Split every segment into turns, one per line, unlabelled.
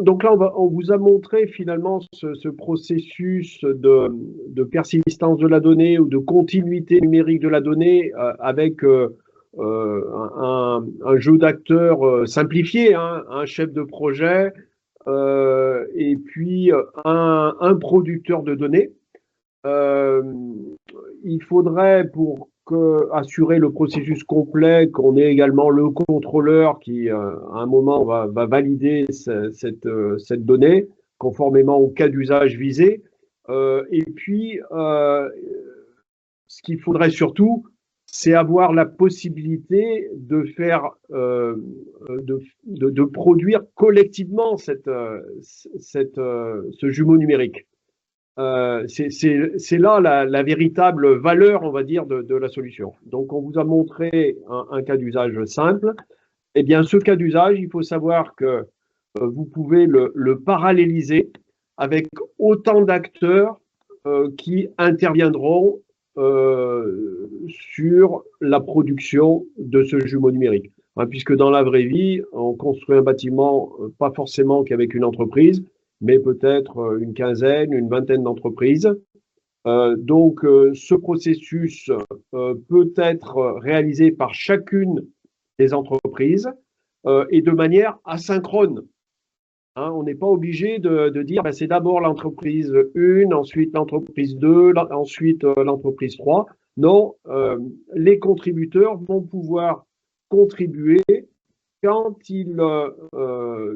Donc là, on vous a montré finalement ce processus de persistance de la donnée ou de continuité numérique de la donnée avec un jeu d'acteurs simplifié, hein, un chef de projet et puis un producteur de données. Euh, il faudrait, pour assurer le processus complet, qu'on ait également le contrôleur qui, à un moment, va valider cette donnée conformément au cas d'usage visé. Et puis, ce qu'il faudrait surtout, c'est avoir la possibilité de faire, de produire collectivement ce jumeau numérique. C'est là la véritable valeur, on va dire, de la solution. Donc, on vous a montré un cas d'usage simple. Eh bien, ce cas d'usage, il faut savoir que vous pouvez le paralléliser avec autant d'acteurs qui interviendront sur la production de ce jumeau numérique. Hein, puisque dans la vraie vie, on construit un bâtiment pas forcément qu'avec une entreprise, mais peut-être une quinzaine, une vingtaine d'entreprises. Donc, ce processus peut être réalisé par chacune des entreprises et de manière asynchrone. Hein, on n'est pas obligé de dire ben, c'est d'abord l'entreprise 1, ensuite l'entreprise 2, ensuite l'entreprise 3. Non, les contributeurs vont pouvoir contribuer quand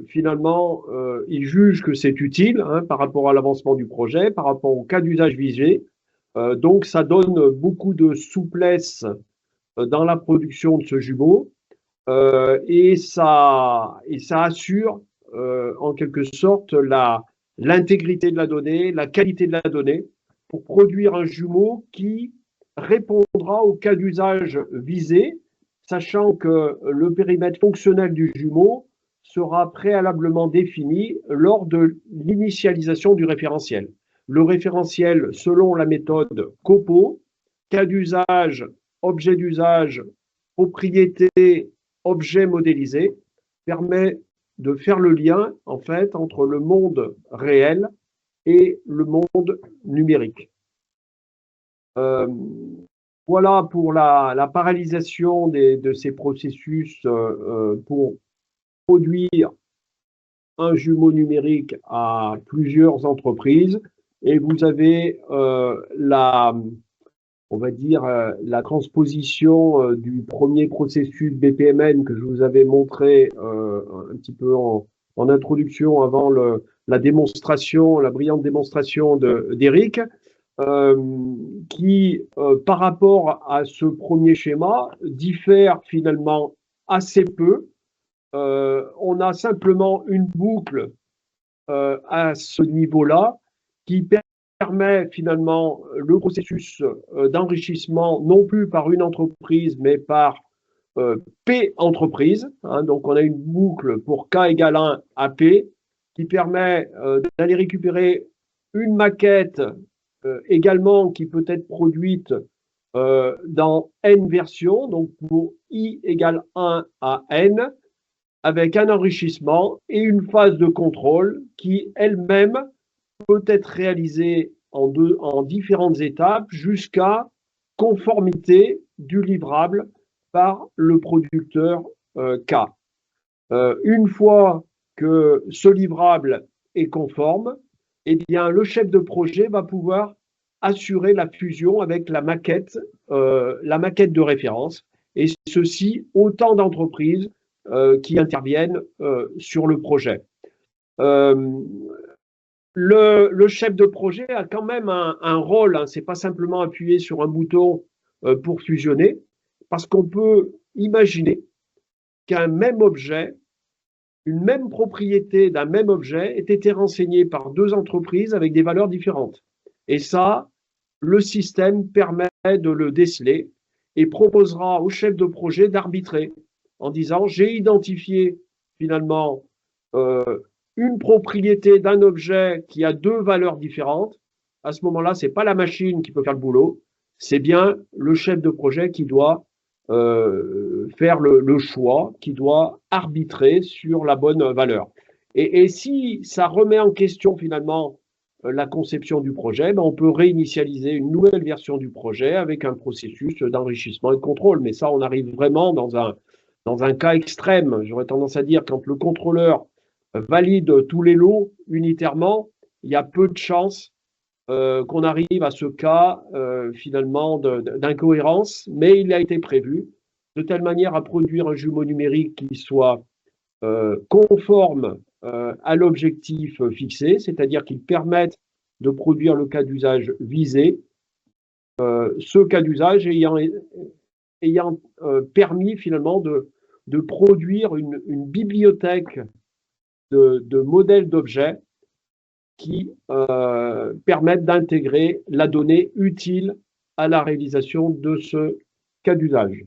finalement ils jugent que c'est utile, hein, par rapport à l'avancement du projet, par rapport au cas d'usage visé. Donc ça donne beaucoup de souplesse dans la production de ce jumeau et ça assure en quelque sorte l'intégrité de la donnée, la qualité de la donnée pour produire un jumeau qui répondra au cas d'usage visé, sachant que le périmètre fonctionnel du jumeau sera préalablement défini lors de l'initialisation du référentiel. Le référentiel, selon la méthode COPO, cas d'usage, objet d'usage, propriété, objet modélisé, permet de faire le lien en fait entre le monde réel et le monde numérique. Voilà pour la parallélisation de ces processus pour produire un jumeau numérique à plusieurs entreprises. Et vous avez on va dire, la transposition du premier processus BPMN que je vous avais montré un petit peu en introduction avant la démonstration, la brillante démonstration d'Éric, qui, par rapport à ce premier schéma, diffère finalement assez peu. On a simplement une boucle à ce niveau-là qui permet finalement le processus d'enrichissement non plus par une entreprise mais par P entreprise. Hein, donc on a une boucle pour K égale 1 à P qui permet d'aller récupérer une maquette également qui peut être produite dans N versions, donc pour I égale 1 à N, avec un enrichissement et une phase de contrôle qui elle-même peut être réalisée en différentes étapes jusqu'à conformité du livrable par le producteur K. Une fois que ce livrable est conforme, eh bien, le chef de projet va pouvoir assurer la fusion avec la maquette de référence, et ceci autant d'entreprises qui interviennent sur le projet. Le chef de projet a quand même un rôle, hein, c'est pas simplement appuyer sur un bouton pour fusionner, parce qu'on peut imaginer qu'un même objet, une même propriété d'un même objet ait été renseignée par deux entreprises avec des valeurs différentes. Et ça, le système permet de le déceler et proposera au chef de projet d'arbitrer en disant j'ai identifié finalement une propriété d'un objet qui a deux valeurs différentes. À ce moment-là, ce n'est pas la machine qui peut faire le boulot, c'est bien le chef de projet qui doit faire le choix, qui doit arbitrer sur la bonne valeur. Et si ça remet en question finalement la conception du projet, ben on peut réinitialiser une nouvelle version du projet avec un processus d'enrichissement et de contrôle. Mais ça, on arrive vraiment dans un cas extrême. J'aurais tendance à dire quand le contrôleur valide tous les lots unitairement, il y a peu de chances qu'on arrive à ce cas finalement d'incohérence, mais il a été prévu de telle manière à produire un jumeau numérique qui soit conforme à l'objectif fixé, c'est-à-dire qu'il permette de produire le cas d'usage visé, ce cas d'usage ayant permis finalement de produire une bibliothèque de modèles d'objets qui permettent d'intégrer la donnée utile à la réalisation de ce cas d'usage.